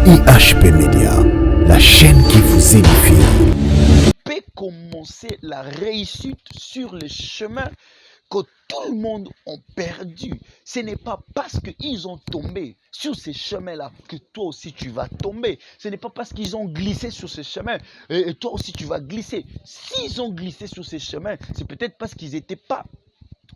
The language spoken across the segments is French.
IHP Média, la chaîne qui vous édifie. Peut commencer la réussite sur le chemin que tout le monde a perdu. Ce n'est pas parce qu'ils ont tombé sur ces chemins-là que toi aussi tu vas tomber. Ce n'est pas parce qu'ils ont glissé sur ce chemin et toi aussi tu vas glisser. S'ils ont glissé sur ces chemins, c'est peut-être parce qu'ils n'étaient pas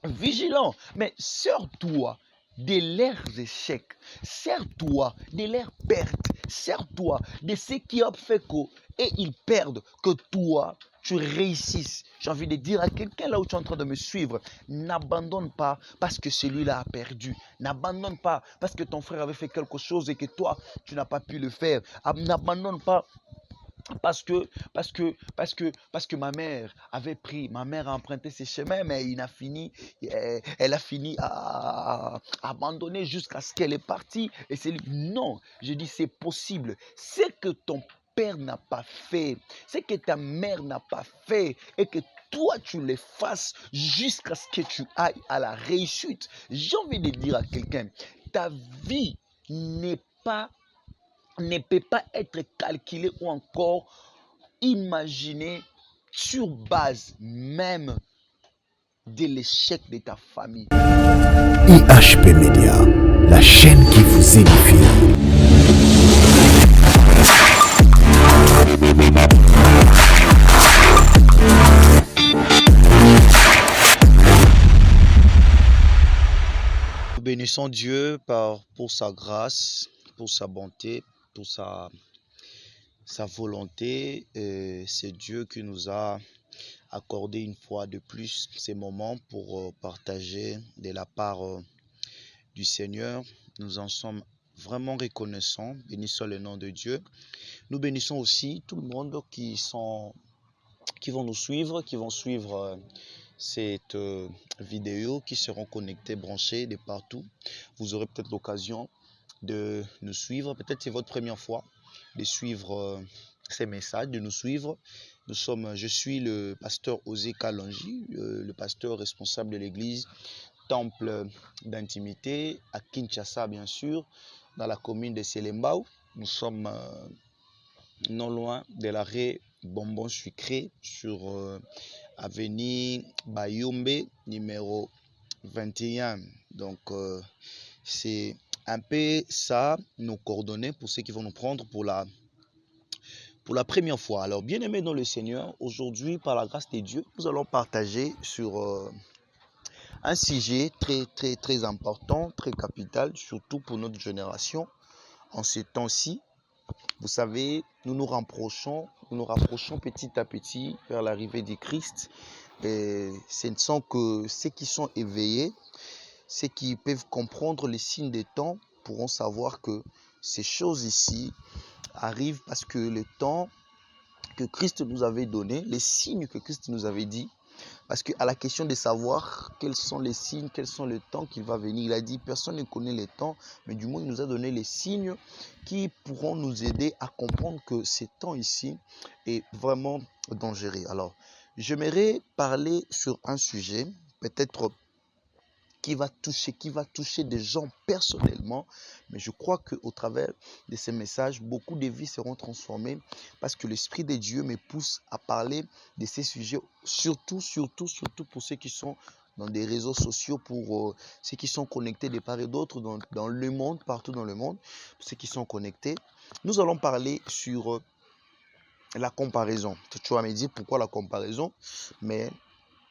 vigilants. Mais sors-toi de leurs échecs, sers-toi de leurs pertes, sers-toi de ce qui a fait que et ils perdent, que toi tu réussisses. J'ai envie de dire à quelqu'un là où tu es en train de me suivre, n'abandonne pas parce que celui-là a perdu. N'abandonne pas parce que ton frère avait fait quelque chose et que toi tu n'as pas pu le faire. N'abandonne pas parce que ma mère a emprunté ses chemins, mais elle a fini à abandonner jusqu'à ce qu'elle est partie. Et c'est non, je dis c'est possible. C'est que ton père n'a pas fait, c'est que ta mère n'a pas fait, et que toi tu le fasses jusqu'à ce que tu ailles à la réussite. J'ai envie de dire à quelqu'un, ta vie n'est pas ne peut pas être calculé ou encore imaginé sur base même de l'échec de ta famille. IHP Média, la chaîne qui vous édifie. Nous bénissons Dieu pour sa grâce, pour sa bonté, pour sa volonté. C'est Dieu qui nous a accordé une fois de plus ces moments pour partager de la part du Seigneur. Nous en sommes vraiment reconnaissants. Bénissons le nom de Dieu. Nous bénissons aussi tout le monde qui vont nous suivre, qui vont suivre cette vidéo, qui seront connectés, branchés de partout. Vous aurez peut-être l'occasion de nous suivre. Peut-être c'est votre première fois de suivre ces messages, de nous suivre. Je suis le pasteur Osé Kalonji, le pasteur responsable de l'église Temple d'intimité à Kinshasa, bien sûr, dans la commune de Selembao. Nous sommes non loin de l'arrêt Bonbon Sucré sur avenue Bayombe numéro 21. Donc c'est un peu ça, nos coordonnées pour ceux qui vont nous prendre pour la première fois. Alors bien aimés dans le Seigneur, aujourd'hui par la grâce de Dieu, nous allons partager sur un sujet très important, très capital, surtout pour notre génération. En ces temps-ci, vous savez, nous nous rapprochons petit à petit vers l'arrivée du Christ. Et ce ne sont que ceux qui sont éveillés, ceux qui peuvent comprendre les signes des temps, pourront savoir que ces choses ici arrivent parce que le temps que Christ nous avait donné, les signes que Christ nous avait dit, parce qu'à la question de savoir quels sont les signes, quels sont les temps qu'il va venir, il a dit personne ne connaît les temps, mais du moins il nous a donné les signes qui pourront nous aider à comprendre que ces temps ici est vraiment dangereux. Alors, j'aimerais parler sur un sujet, peut-être qui va toucher des gens personnellement, mais je crois qu'au travers de ces messages, beaucoup de vies seront transformées parce que l'Esprit de Dieu me pousse à parler de ces sujets, surtout pour ceux qui sont dans des réseaux sociaux, pour ceux qui sont connectés de part et d'autre dans le monde, partout dans le monde, ceux qui sont connectés. Nous allons parler sur la comparaison. Tu vas me dire pourquoi la comparaison, mais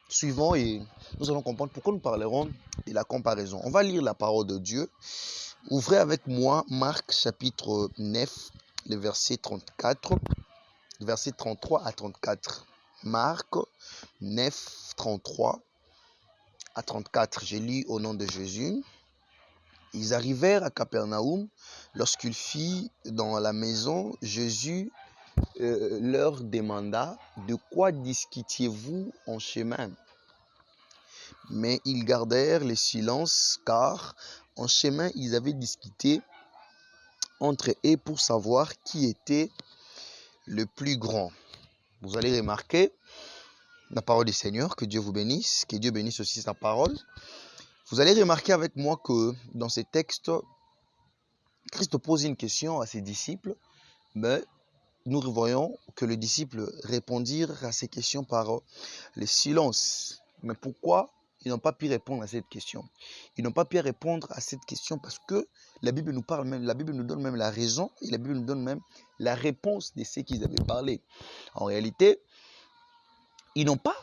suivons et nous allons comprendre pourquoi nous parlerons de la comparaison. On va lire la parole de Dieu. Ouvrez avec moi Marc chapitre 9, le verset 34, verset 33 à 34. Marc 9, 33 à 34. Je lis au nom de Jésus. Ils arrivèrent à Capernaum. Lorsqu'il fit dans la maison, Jésus leur demanda « De quoi discutiez-vous en chemin ?» Mais ils gardèrent le silence car en chemin ils avaient discuté entre eux pour savoir qui était le plus grand. Vous allez remarquer la parole du Seigneur, que Dieu vous bénisse, que Dieu bénisse aussi sa parole. Vous allez remarquer avec moi que dans ces textes, Christ pose une question à ses disciples, mais nous voyons que les disciples répondirent à ces questions par le silence. Mais pourquoi ils n'ont pas pu répondre à cette question? Ils n'ont pas pu répondre à cette question parce que la Bible nous parle même, la Bible nous donne même la raison et la Bible nous donne même la réponse de ce qu'ils avaient parlé. En réalité, ils n'ont pas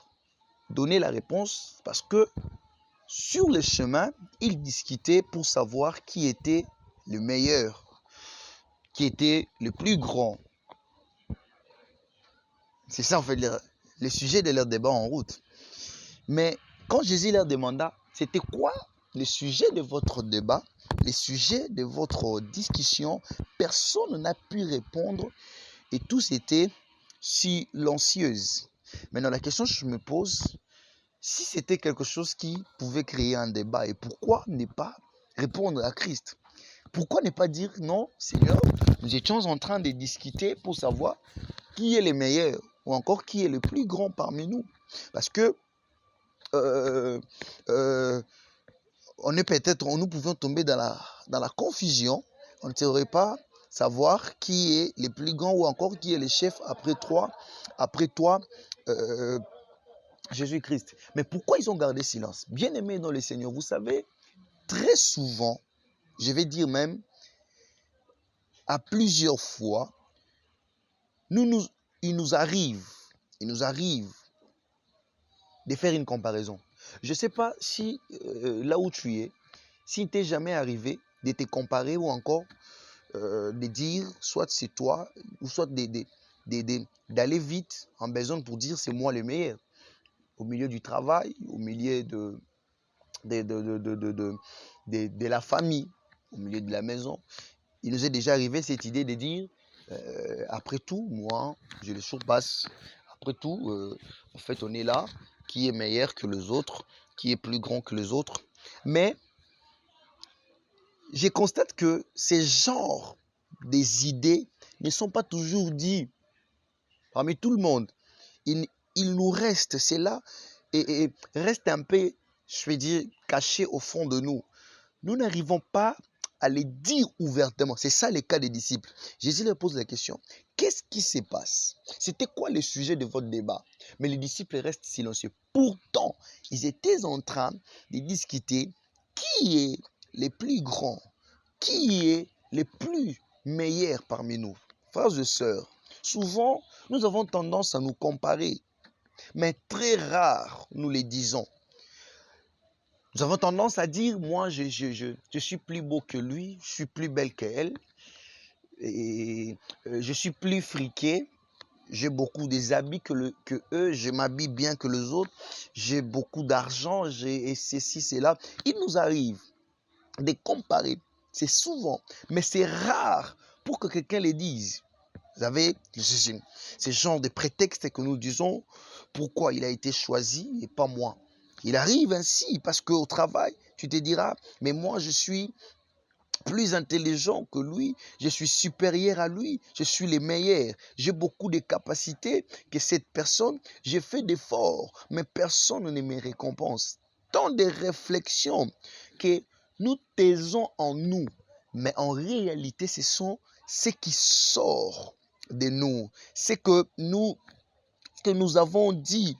donné la réponse parce que sur le chemin, ils discutaient pour savoir qui était le meilleur, qui était le plus grand. C'est ça en fait le sujet de leur débat en route. Mais quand Jésus leur demanda, c'était quoi le sujet de votre débat, le sujet de votre discussion, personne n'a pu répondre et tous étaient silencieuses. Maintenant, la question que je me pose, si c'était quelque chose qui pouvait créer un débat, et pourquoi ne pas répondre à Christ? Pourquoi ne pas dire non, Seigneur, nous étions en train de discuter pour savoir qui est le meilleur ou encore qui est le plus grand parmi nous? Parce que nous pouvions tomber dans la confusion. On ne saurait pas savoir qui est le plus grand ou encore qui est le chef après toi, Jésus-Christ. Mais pourquoi ils ont gardé silence? Bien-aimés dans le Seigneur, vous savez, très souvent, je vais dire même à plusieurs fois, il nous arrive de faire une comparaison. Je ne sais pas si là où tu es, s'il t'est jamais arrivé de te comparer ou encore de dire soit c'est toi ou soit d'aller vite en besogne pour dire c'est moi le meilleur. Au milieu du travail, au milieu de la famille, au milieu de la maison. Il nous est déjà arrivé cette idée de dire après tout, moi, je le surpasse. Après tout, en fait, on est là, qui est meilleur que les autres, qui est plus grand que les autres. Mais je constate que ces genres des idées ne sont pas toujours dits parmi tout le monde. Il nous reste, c'est là, et reste un peu, je vais dire, caché au fond de nous. Nous n'arrivons pas à les dire ouvertement. C'est ça le cas des disciples. Jésus leur pose la question, qu'est-ce qui se passe? C'était quoi le sujet de votre débat? Mais les disciples restent silencieux. Pourtant, ils étaient en train de discuter qui est le plus grand, qui est le plus meilleur parmi nous. Frères et sœurs, souvent, nous avons tendance à nous comparer, mais très rare, nous les disons. Nous avons tendance à dire, moi, je suis plus beau que lui, je suis plus belle qu'elle, et je suis plus friqué, j'ai beaucoup des habits que eux, je m'habille bien que les autres, j'ai beaucoup d'argent, et ceci, c'est là. Il nous arrive de comparer, c'est souvent, mais c'est rare pour que quelqu'un les dise. Vous savez, c'est ce genre de prétexte que nous disons pourquoi il a été choisi et pas moi. Il arrive ainsi parce qu'au travail, tu te diras, mais moi je suis plus intelligent que lui, je suis supérieur à lui, je suis le meilleur, j'ai beaucoup de capacités que cette personne, j'ai fait d'efforts, mais personne ne me récompense. Tant de réflexions que nous taisons en nous, mais en réalité, ce sont ce qui sort de nous, ce que nous avons dit.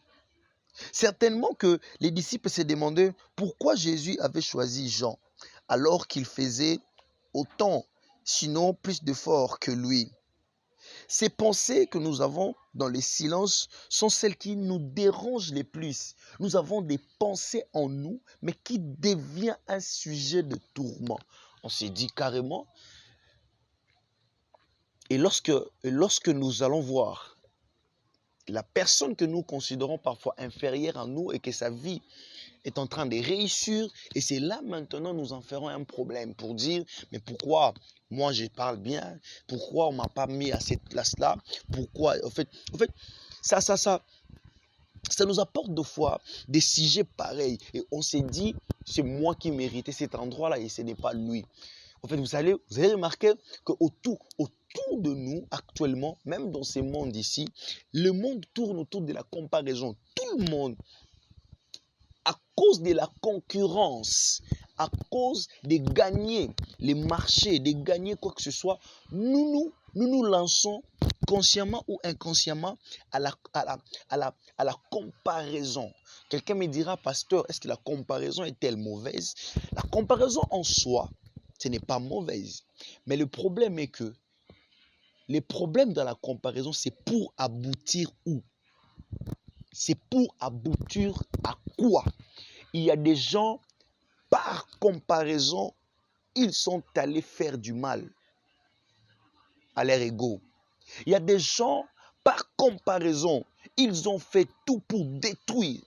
Certainement que les disciples se demandaient pourquoi Jésus avait choisi Jean alors qu'il faisait autant, sinon plus d'efforts que lui. Ces pensées que nous avons dans le silence sont celles qui nous dérangent le plus. Nous avons des pensées en nous, mais qui devient un sujet de tourment. On s'est dit carrément, et lorsque nous allons voir la personne que nous considérons parfois inférieure à nous et que sa vie est en train de réussir, et c'est là maintenant nous en ferons un problème pour dire, mais pourquoi moi je parle bien, pourquoi on ne m'a pas mis à cette place-là, pourquoi, en fait, ça nous apporte des fois des sujets pareils, et on s'est dit, c'est moi qui méritais cet endroit-là et ce n'est pas lui. En fait, vous avez remarqué qu'autour de nous, actuellement, même dans ce monde ici, le monde tourne autour de la comparaison. Tout le monde, à cause de la concurrence, à cause de gagner les marchés, de gagner quoi que ce soit, nous nous lançons consciemment ou inconsciemment à la comparaison. Quelqu'un me dira, pasteur, est-ce que la comparaison est-elle mauvaise? La comparaison en soi, ce n'est pas mauvaise. Mais le problème est que les problèmes dans la comparaison, c'est pour aboutir où? C'est pour aboutir à quoi? Il y a des gens, par comparaison, ils sont allés faire du mal à leur ego. Il y a des gens, par comparaison, ils ont fait tout pour détruire.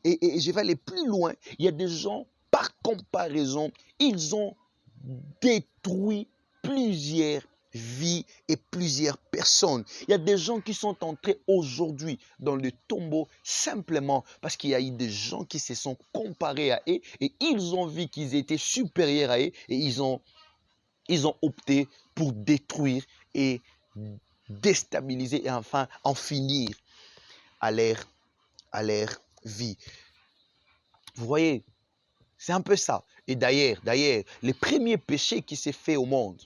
Et je vais aller plus loin. Il y a des gens, par comparaison, ils ont détruit plusieurs vies et plusieurs personnes. Il y a des gens qui sont entrés aujourd'hui dans le tombeau simplement parce qu'il y a eu des gens qui se sont comparés à eux et ils ont vu qu'ils étaient supérieurs à eux et ils ont opté pour détruire et déstabiliser et enfin en finir à leur vie. Vous voyez, c'est un peu ça. Et d'ailleurs, les premiers péchés qui s'est fait au monde,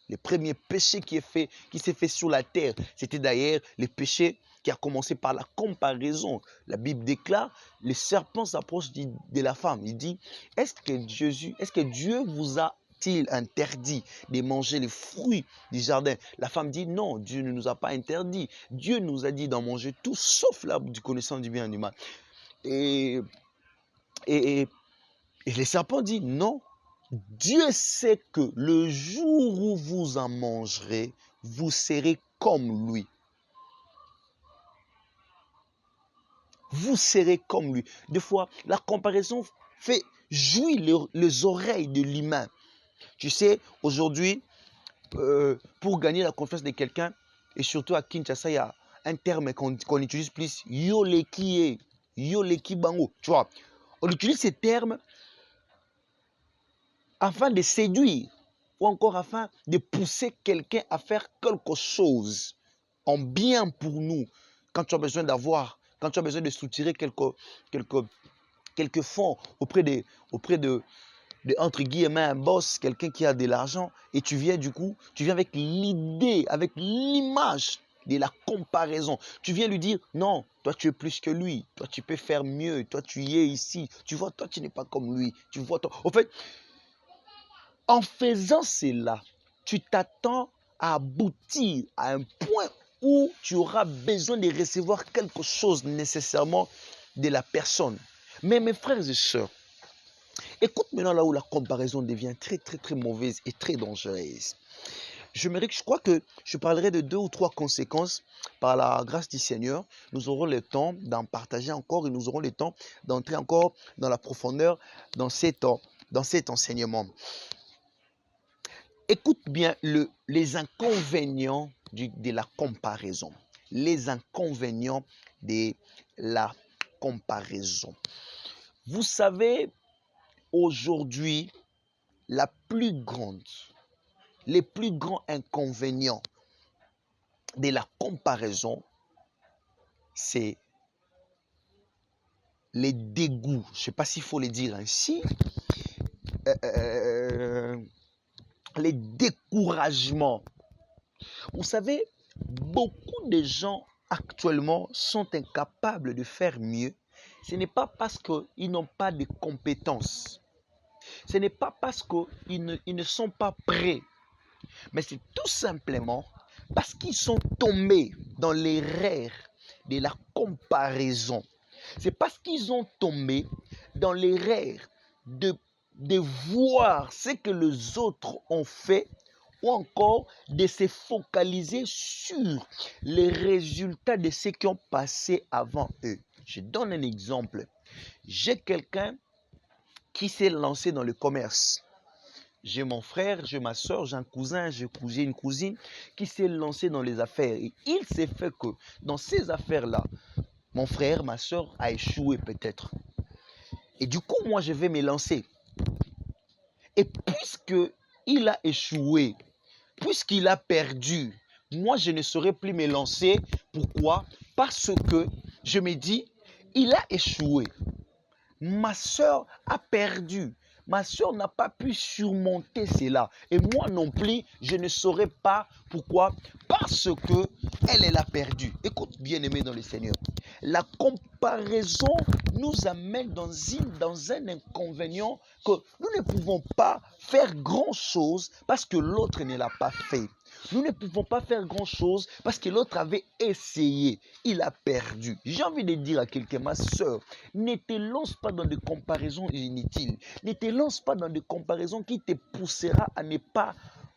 les premiers péchés qui s'est fait sur la terre, c'était d'ailleurs les péchés qui a commencé par la comparaison. La Bible déclare, le serpent s'approche de la femme. Il dit, est-ce que Dieu vous a-t-il interdit de manger les fruits du jardin? La femme dit, non, Dieu ne nous a pas interdit. Dieu nous a dit d'en manger tout, sauf l'arbre du connaissance du bien et du mal. Et le serpent dit, non, Dieu sait que le jour où vous en mangerez, vous serez comme lui. Vous serez comme lui. Des fois, la comparaison fait jouir les oreilles de l'humain. Tu sais, aujourd'hui, pour gagner la confiance de quelqu'un, et surtout à Kinshasa, il y a un terme qu'on utilise plus, yoleki bango. Tu vois, on utilise ces termes afin de séduire ou encore afin de pousser quelqu'un à faire quelque chose en bien pour nous. Quand tu as besoin quand tu as besoin de soutirer quelques fonds auprès de entre guillemets un boss, quelqu'un qui a de l'argent, et tu viens avec l'idée, avec l'image de la comparaison. Tu viens lui dire, non, toi tu es plus que lui, toi tu peux faire mieux, toi tu y es ici, tu vois, toi tu n'es pas comme lui, tu vois, toi. En fait, en faisant cela, tu t'attends à aboutir à un point où tu auras besoin de recevoir quelque chose nécessairement de la personne. Mais mes frères et sœurs, écoute maintenant là où la comparaison devient très très très mauvaise et très dangereuse. Je crois que je parlerai de 2 ou 3 conséquences par la grâce du Seigneur. Nous aurons le temps d'en partager encore et nous aurons le temps d'entrer encore dans la profondeur dans cet enseignement. Écoute bien les inconvénients de la comparaison. Les inconvénients de la comparaison. Vous savez, aujourd'hui, les plus grands inconvénients de la comparaison, c'est les dégoûts. Je ne sais pas s'il faut le dire ainsi. Les découragements. Vous savez, beaucoup de gens actuellement sont incapables de faire mieux. Ce n'est pas parce qu'ils n'ont pas de compétences. Ce n'est pas parce qu'ils ne sont pas prêts. Mais c'est tout simplement parce qu'ils sont tombés dans l'erreur de la comparaison. C'est parce qu'ils ont tombé dans l'erreur de voir ce que les autres ont fait ou encore de se focaliser sur les résultats de ceux qui ont passé avant eux. Je donne un exemple. J'ai quelqu'un qui s'est lancé dans le commerce. J'ai mon frère, j'ai ma soeur, j'ai un cousin, j'ai une cousine qui s'est lancé dans les affaires. Et il s'est fait que dans ces affaires-là, mon frère, ma soeur a échoué peut-être. Et du coup, moi, je vais me lancer. Et puisqu'il a échoué, puisqu'il a perdu, moi, je ne saurais plus me lancer. Pourquoi? Parce que je me dis, il a échoué. ma soeur a perdu. Ma soeur n'a pas pu surmonter cela. Et moi non plus, je ne saurais pas pourquoi. Parce que elle a perdu. Écoute, bien-aimé dans le Seigneur. La comparaison nous amène dans un inconvénient que nous ne pouvons pas faire grand-chose parce que l'autre ne l'a pas fait. Nous ne pouvons pas faire grand-chose parce que l'autre avait essayé. Il a perdu. J'ai envie de dire à quelqu'un, ma soeur, ne te lance pas dans des comparaisons inutiles. Ne te lance pas dans des comparaisons qui te poussera à ne pas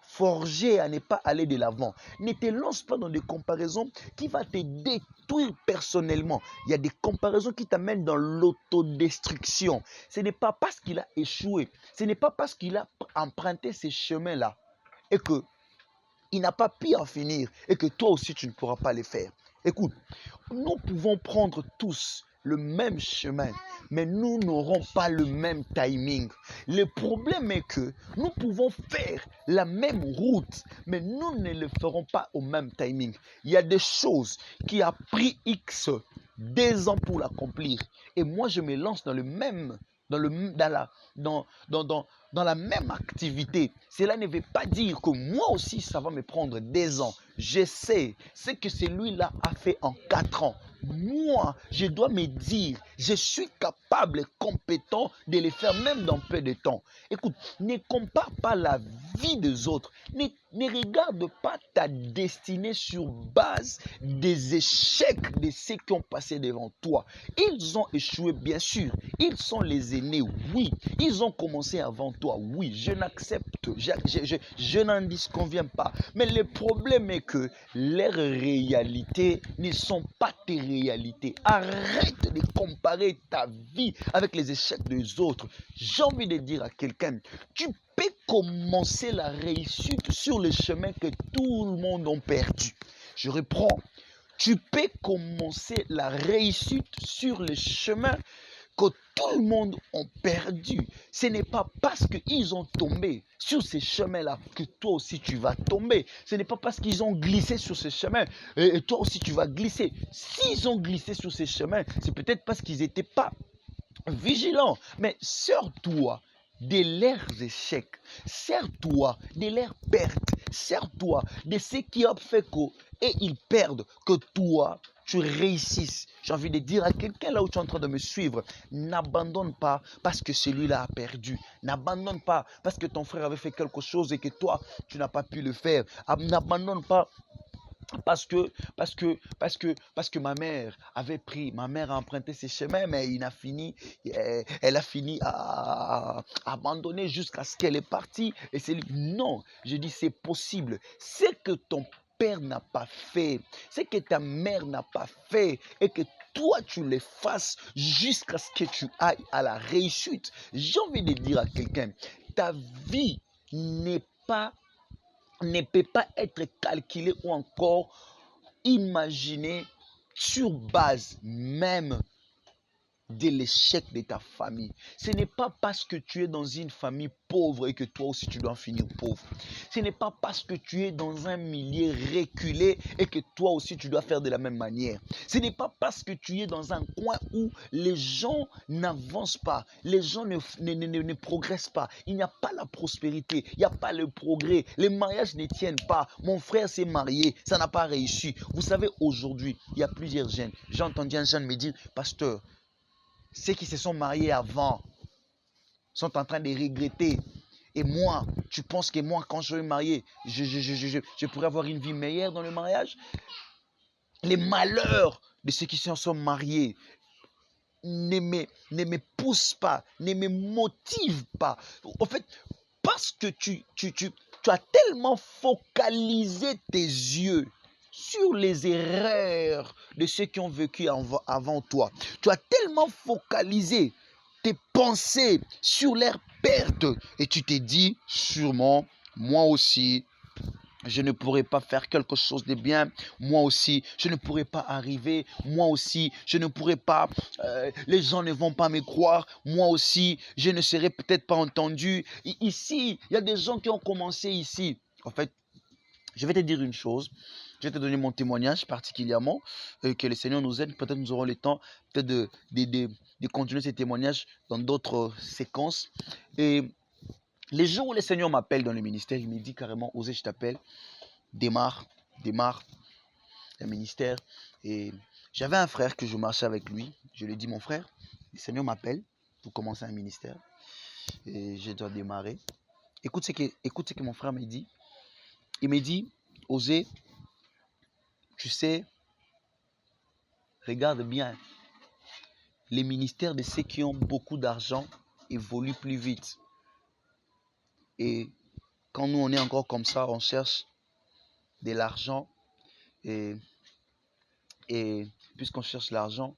forger, à ne pas aller de l'avant. Ne te lance pas dans des comparaisons qui vont te détruire personnellement. Il y a des comparaisons qui t'amènent dans l'autodestruction. Ce n'est pas parce qu'il a échoué, ce n'est pas parce qu'il a emprunté ces chemins-là et que il n'a pas pu en finir et que toi aussi tu ne pourras pas les faire. Écoute, nous pouvons prendre tous le même chemin, mais nous n'aurons pas le même timing. Le problème est que nous pouvons faire la même route, mais nous ne le ferons pas au même timing. Il y a des choses qui ont pris X des ans pour l'accomplir. Et moi, je me lance dans la même activité. Cela ne veut pas dire que moi aussi, ça va me prendre des ans. Je sais ce que celui-là a fait en 4 ans. Moi, je dois me dire, je suis capable et compétent de le faire même dans peu de temps. Écoute, ne compare pas la vie des autres. Ne regarde pas ta destinée sur base des échecs de ceux qui ont passé devant toi. Ils ont échoué, bien sûr. Ils sont les aînés, oui. Ils ont commencé avant toi, oui. Je n'accepte, je n'en disconviens pas. Mais le problème est que leurs réalités ne sont pas tes réalités. Arrête de comparer ta vie avec les échecs des autres. J'ai envie de dire à quelqu'un, tu peux commencer la réussite sur le chemin que tout le monde a perdu. Je reprends. Tu peux commencer la réussite sur le chemin que tout le monde a perdu. Ce n'est pas parce qu'ils ont tombé sur ces chemins-là que toi aussi tu vas tomber. Ce n'est pas parce qu'ils ont glissé sur ces chemins et toi aussi tu vas glisser. S'ils ont glissé sur ces chemins, c'est peut-être parce qu'ils n'étaient pas vigilants. Mais sors-toi de leurs échecs, sers-toi de leurs pertes, sers-toi de ce qui a fait qu'ils perdent, que toi, tu réussisses. J'ai envie de dire à quelqu'un là où tu es en train de me suivre, n'abandonne pas parce que celui-là a perdu. N'abandonne pas parce que ton frère avait fait quelque chose et que toi, tu n'as pas pu le faire. N'abandonne pas parce que ma mère a emprunté ses chemins, mais elle a fini à abandonner jusqu'à ce qu'elle est partie. Et non, je dis c'est possible. C'est que ton père n'a pas fait, c'est que ta mère n'a pas fait, et que toi tu le fasses jusqu'à ce que tu ailles à la réussite. J'ai envie de dire à quelqu'un, ta vie ne peut pas être calculé ou encore imaginé sur base même de l'échec de ta famille. Ce n'est pas parce que tu es dans une famille pauvre et que toi aussi tu dois finir pauvre. Ce n'est pas parce que tu es dans un milieu reculé et que toi aussi tu dois faire de la même manière. Ce n'est pas parce que tu es dans un coin où les gens n'avancent pas, les gens ne progressent pas. Il n'y a pas la prospérité, il n'y a pas le progrès. Les mariages ne tiennent pas. Mon frère s'est marié, ça n'a pas réussi. Vous savez, aujourd'hui, il y a plusieurs jeunes. J'ai entendu un jeune me dire, pasteur, ceux qui se sont mariés avant sont en train de regretter. Et moi, tu penses que moi, quand je vais me marier, je pourrais avoir une vie meilleure dans le mariage? Les malheurs de ceux qui se sont mariés ne me poussent pas, ne me motivent pas. En fait, parce que tu as tellement focalisé tes yeux sur les erreurs de ceux qui ont vécu avant toi. Tu as tellement focalisé tes pensées sur leurs pertes et tu t'es dit, sûrement, moi aussi, je ne pourrais pas faire quelque chose de bien. Moi aussi, je ne pourrais pas arriver. Moi aussi, je ne pourrais pas. Les gens ne vont pas me croire. Moi aussi, je ne serai peut-être pas entendu. Ici, il y a des gens qui ont commencé ici. En fait, je vais te dire une chose. Je vais te donner mon témoignage particulièrement. Que le Seigneur nous aide. Peut-être nous aurons le temps peut-être de de continuer ces témoignages dans d'autres séquences. Et les jours où le Seigneur m'appelle dans le ministère, il me dit carrément, Osée, je t'appelle, démarre le ministère. Et j'avais un frère que je marchais avec lui. Je lui ai dit, mon frère, le Seigneur m'appelle pour commencer un ministère. Et je dois démarrer. Écoute ce que mon frère m'a dit. Il m'a dit, Osée, tu sais, regarde bien, les ministères de ceux qui ont beaucoup d'argent évoluent plus vite. Et quand nous, on est encore comme ça, on cherche de l'argent. Et puisqu'on cherche l'argent,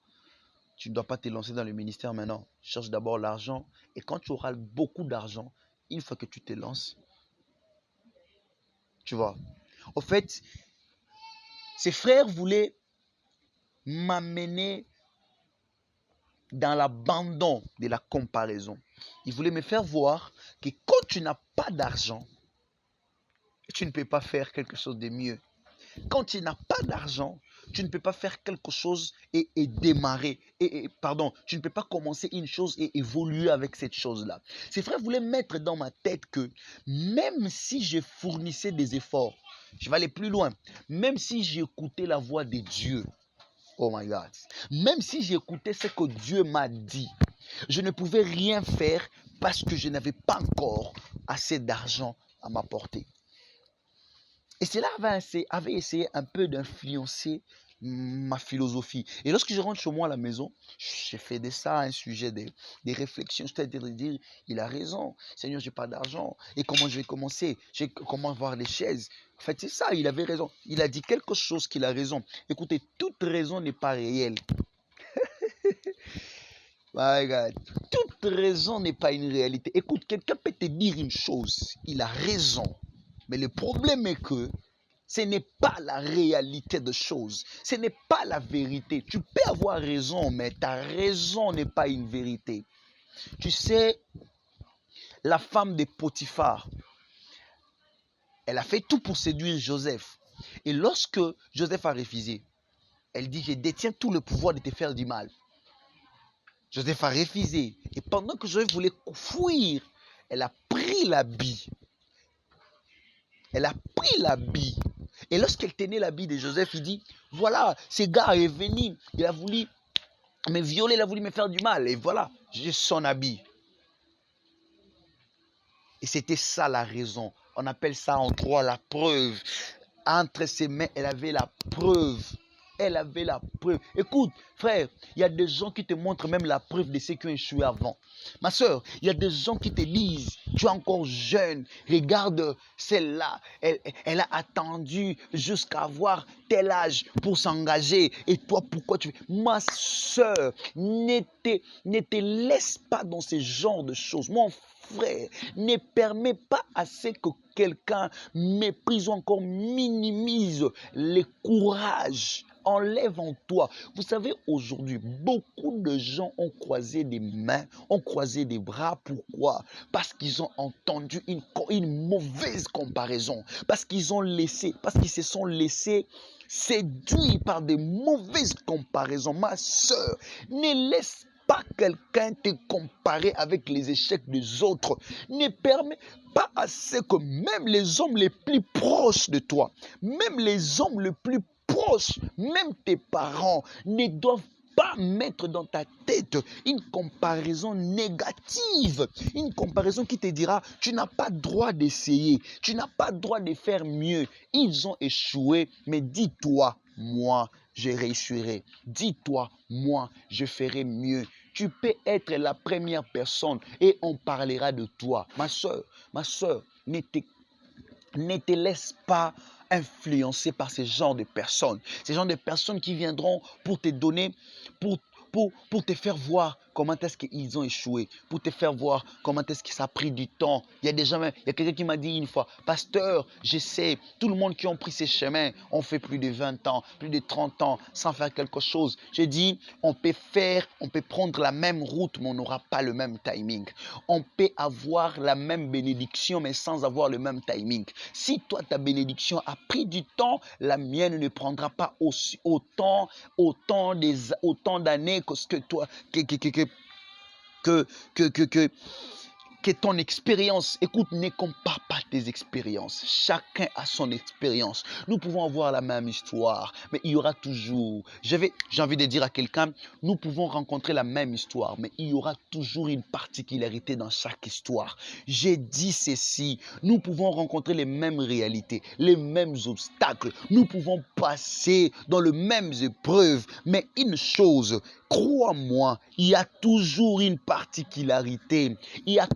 tu ne dois pas te lancer dans le ministère maintenant. Cherche d'abord l'argent. Et quand tu auras beaucoup d'argent, une fois que tu te lances, tu vois. Au fait, ses frères voulaient m'amener dans l'abandon de la comparaison. Ils voulaient me faire voir que quand tu n'as pas d'argent, tu ne peux pas faire quelque chose de mieux. Quand tu n'as pas d'argent, tu ne peux pas faire quelque chose et démarrer. Tu ne peux pas commencer une chose et évoluer avec cette chose-là. Ces frères voulaient mettre dans ma tête que même si je fournissais des efforts, je vais aller plus loin, même si j'écoutais la voix de Dieu, oh my God, même si j'écoutais ce que Dieu m'a dit, je ne pouvais rien faire parce que je n'avais pas encore assez d'argent à m'apporter. Et cela avait essayé un peu d'influencer ma philosophie. Et lorsque je rentre chez moi à la maison, j'ai fait de ça un sujet des réflexions. C'est-à-dire de dire, il a raison. Seigneur, je n'ai pas d'argent. Et comment je vais commencer? Comment avoir des chaises? En fait, c'est ça, il avait raison. Il a dit quelque chose qu'il a raison. Écoutez, toute raison n'est pas réelle. My God. Toute raison n'est pas une réalité. Écoute, quelqu'un peut te dire une chose. Il a raison. Mais le problème est que ce n'est pas la réalité des choses. Ce n'est pas la vérité. Tu peux avoir raison, mais ta raison n'est pas une vérité. Tu sais, la femme de Potiphar, elle a fait tout pour séduire Joseph. Et lorsque Joseph a refusé, elle dit, je détiens tout le pouvoir de te faire du mal. Joseph a refusé. Et pendant que Joseph voulait fuir, elle a pris l'habit. Elle a pris l'habit. Et lorsqu'elle tenait l'habit de Joseph, il dit, voilà, ce gars est venu. Il a voulu me violer, il a voulu me faire du mal. Et voilà, j'ai son habit. Et c'était ça la raison. On appelle ça en droit la preuve. Entre ses mains, elle avait la preuve. Elle avait la preuve. Écoute, frère, il y a des gens qui te montrent même la preuve de ceux qui ont échoué avant. Ma soeur, il y a des gens qui te disent, tu es encore jeune, regarde celle-là, elle a attendu jusqu'à avoir tel âge pour s'engager. Et toi, pourquoi tu... Ma soeur, ne te laisse pas dans ce genre de choses. Mon frère, ne permets pas à ce que quelqu'un méprise ou encore minimise le courage. Enlève en toi. Vous savez, aujourd'hui, beaucoup de gens ont croisé des mains, ont croisé des bras. Pourquoi? Parce qu'ils ont entendu une mauvaise comparaison. Parce qu'ils se sont laissés séduire par des mauvaises comparaisons. Ma soeur, ne laisse pas quelqu'un te comparer avec les échecs des autres. Ne permets pas à ce que même les hommes les plus proches de toi, même les hommes les plus proches, même tes parents, ne doivent pas mettre dans ta tête une comparaison négative, une comparaison qui te dira, tu n'as pas droit d'essayer, tu n'as pas droit de faire mieux. Ils ont échoué, mais dis-toi, moi, je réussirai. Dis-toi, moi, je ferai mieux. Tu peux être la première personne et on parlera de toi. Ma soeur, ne te laisse pas influencer par ce genre de personnes. Ces genre de personnes qui viendront pour te donner, pour te faire voir comment est-ce qu'ils ont échoué, pour te faire voir comment est-ce que ça a pris du temps. Il y a quelqu'un qui m'a dit une fois, pasteur, je sais, tout le monde qui ont pris ces chemins ont fait plus de 20 ans, plus de 30 ans sans faire quelque chose. J'ai dit, on peut prendre la même route, mais on n'aura pas le même timing. On peut avoir la même bénédiction, mais sans avoir le même timing. Si toi, ta bénédiction a pris du temps, la mienne ne prendra pas autant d'années que que, que, que, que, que ton expérience, écoute, ne compare pas tes expériences. Chacun a son expérience. Nous pouvons avoir la même histoire, mais il y aura toujours, j'ai envie de dire à quelqu'un, nous pouvons rencontrer la même histoire, mais il y aura toujours une particularité dans chaque histoire. J'ai dit ceci, nous pouvons rencontrer les mêmes réalités, les mêmes obstacles, nous pouvons passer dans les mêmes épreuves, mais une chose, crois-moi, il y a toujours une particularité. Il y a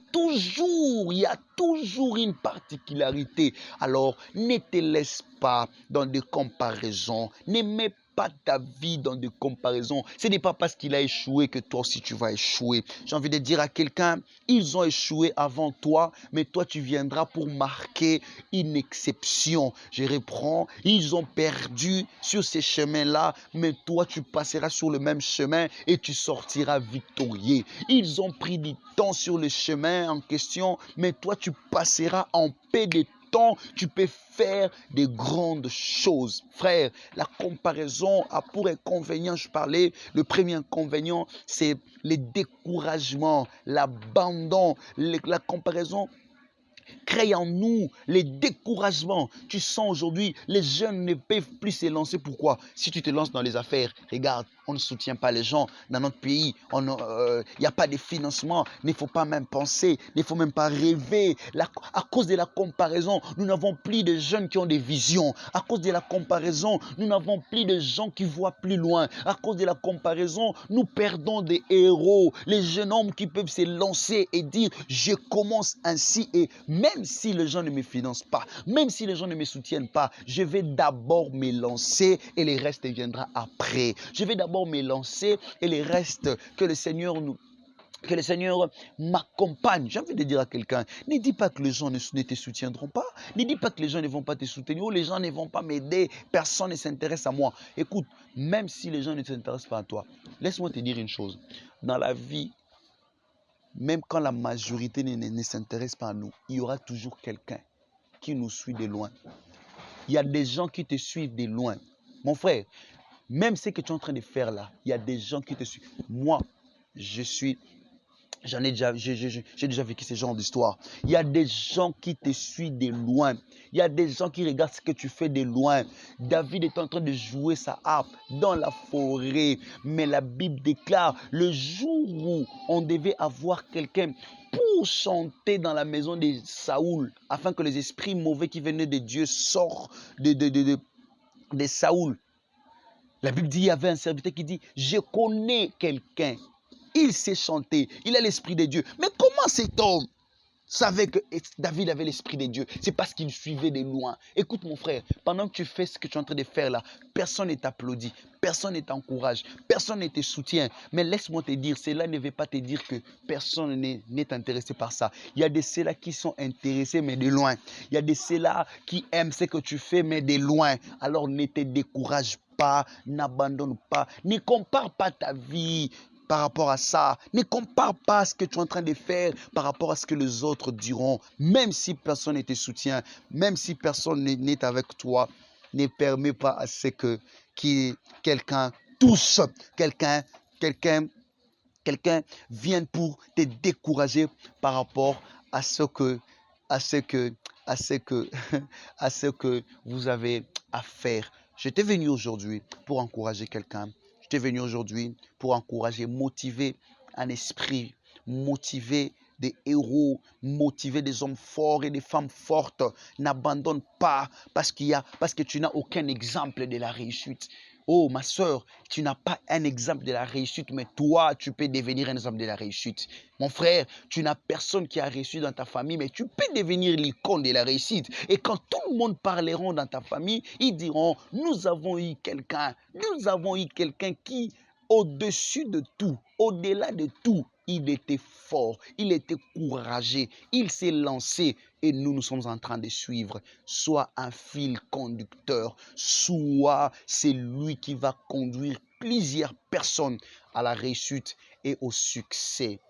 toujours une particularité. Alors, ne te laisse pas dans des comparaisons. Ne mets pas ta vie dans des comparaisons. Ce n'est pas parce qu'il a échoué que toi aussi tu vas échouer. J'ai envie de dire à quelqu'un, ils ont échoué avant toi, mais toi tu viendras pour marquer une exception. Je reprends, ils ont perdu sur ces chemins-là, mais toi tu passeras sur le même chemin et tu sortiras victorieux. Ils ont pris du temps sur le chemin en question, mais toi tu passeras en paix de temps, tu peux faire de grandes choses. Frère, la comparaison a pour inconvénient, je parlais, le premier inconvénient, c'est le découragement, l'abandon. La comparaison crée en nous les découragements. Tu sens aujourd'hui, les jeunes ne peuvent plus se lancer. Pourquoi? Si tu te lances dans les affaires, regarde, on ne soutient pas les gens dans notre pays. Il n'y a pas de financement. Il ne faut pas même penser. Il ne faut même pas rêver. À cause de la comparaison, nous n'avons plus de jeunes qui ont des visions. À cause de la comparaison, nous n'avons plus de gens qui voient plus loin. À cause de la comparaison, nous perdons des héros. Les jeunes hommes qui peuvent se lancer et dire, je commence ainsi et même si les gens ne me financent pas, même si les gens ne me soutiennent pas, je vais d'abord me lancer et le reste viendra après. Je vais d'abord me lancer et le reste, que le Seigneur m'accompagne. J'ai envie de dire à quelqu'un, ne dis pas que les gens ne te soutiendront pas, ne dis pas que les gens ne vont pas te soutenir, ou les gens ne vont pas m'aider, personne ne s'intéresse à moi. Écoute, même si les gens ne s'intéressent pas à toi, laisse-moi te dire une chose, dans la vie, même quand la majorité ne s'intéresse pas à nous, il y aura toujours quelqu'un qui nous suit de loin. Il y a des gens qui te suivent de loin. Mon frère, même ce que tu es en train de faire là, il y a des gens qui te suivent. Moi, j'ai déjà vécu ce genre d'histoire. Il y a des gens qui te suivent de loin. Il y a des gens qui regardent ce que tu fais de loin. David est en train de jouer sa harpe dans la forêt. Mais la Bible déclare, le jour où on devait avoir quelqu'un pour chanter dans la maison de Saoul, afin que les esprits mauvais qui venaient de Dieu sortent de Saoul. La Bible dit, il y avait un serviteur qui dit, je connais quelqu'un. Il sait chanter, il a l'esprit de Dieu. Mais comment cet homme savait que David avait l'esprit de Dieu? C'est parce qu'il suivait de loin. Écoute mon frère, pendant que tu fais ce que tu es en train de faire là, personne ne t'applaudit, personne ne t'encourage, personne ne te soutient. Mais laisse-moi te dire, cela ne veut pas te dire que personne n'est intéressé par ça. Il y a de ceux-là qui sont intéressés mais de loin. Il y a de ceux-là qui aiment ce que tu fais mais de loin. Alors ne te décourage pas, n'abandonne pas, ne compare pas ta vie par rapport à ça. Ne compare pas ce que tu es en train de faire par rapport à ce que les autres diront. Même si personne ne te soutient, même si personne n'est avec toi, ne permets pas à ce que quelqu'un touche, quelqu'un vienne pour te décourager par rapport à ce que à ce que vous avez à faire. J'étais venu aujourd'hui pour encourager quelqu'un. Je suis venu aujourd'hui pour encourager, motiver un esprit, motiver des héros, motiver des hommes forts et des femmes fortes. N'abandonne pas parce que tu n'as aucun exemple de la réussite. Oh, ma soeur, tu n'as pas un exemple de la réussite, mais toi, tu peux devenir un exemple de la réussite. Mon frère, tu n'as personne qui a réussi dans ta famille, mais tu peux devenir l'icône de la réussite. Et quand tout le monde parleront dans ta famille, ils diront, nous avons eu quelqu'un qui, au-dessus de tout, au-delà de tout, il était fort, il était courageux, il s'est lancé et nous sommes en train de suivre. Soit un fil conducteur, soit c'est lui qui va conduire plusieurs personnes à la réussite et au succès.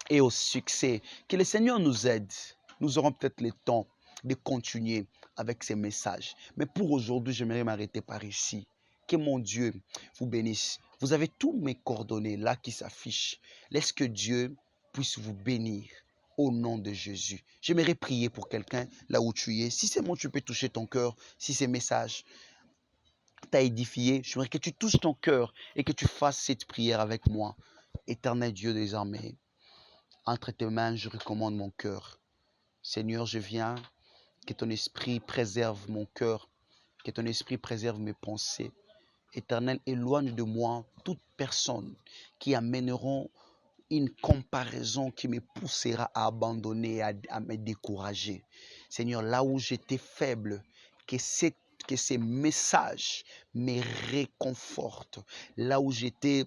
Que le Seigneur nous aide. Nous aurons peut-être le temps de continuer avec ces messages. Mais pour aujourd'hui, j'aimerais m'arrêter par ici. Que mon Dieu vous bénisse Vous avez tous mes coordonnées là qui s'affichent. Laisse que Dieu puisse vous bénir au nom de Jésus. J'aimerais prier pour quelqu'un là où tu es. Si c'est moi, tu peux toucher ton cœur. Si ces messages t'a édifié, j'aimerais que tu touches ton cœur et que tu fasses cette prière avec moi. Éternel Dieu des armées, entre tes mains, je recommande mon cœur. Seigneur, je viens, que ton esprit préserve mon cœur, que ton esprit préserve mes pensées. Éternel, éloigne de moi toute personne qui amèneront une comparaison qui me poussera à abandonner, à me décourager. Seigneur, là où j'étais faible, que ces messages me réconfortent. Là où j'étais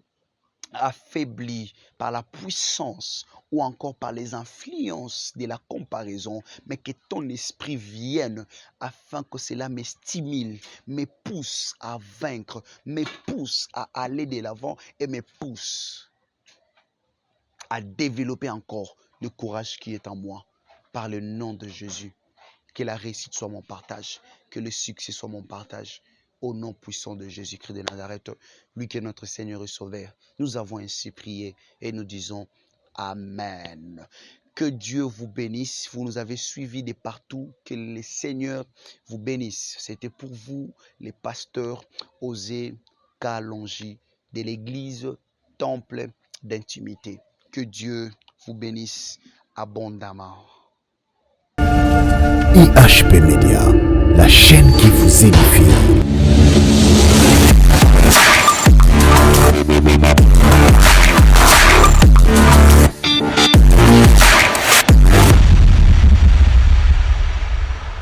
affaibli par la puissance ou encore par les influences de la comparaison, mais que ton esprit vienne afin que cela me stimule, me pousse à vaincre, me pousse à aller de l'avant et me pousse à développer encore le courage qui est en moi. Par le nom de Jésus, que la réussite soit mon partage, que le succès soit mon partage. Au nom puissant de Jésus-Christ de Nazareth, lui qui est notre Seigneur et Sauveur, nous avons ainsi prié et nous disons Amen. Que Dieu vous bénisse. Vous nous avez suivis de partout. Que le Seigneur vous bénisse. C'était pour vous, les pasteurs Osée Kalonji de l'église Temple d'intimité. Que Dieu vous bénisse abondamment. IHP Media, la chaîne qui vous édifie.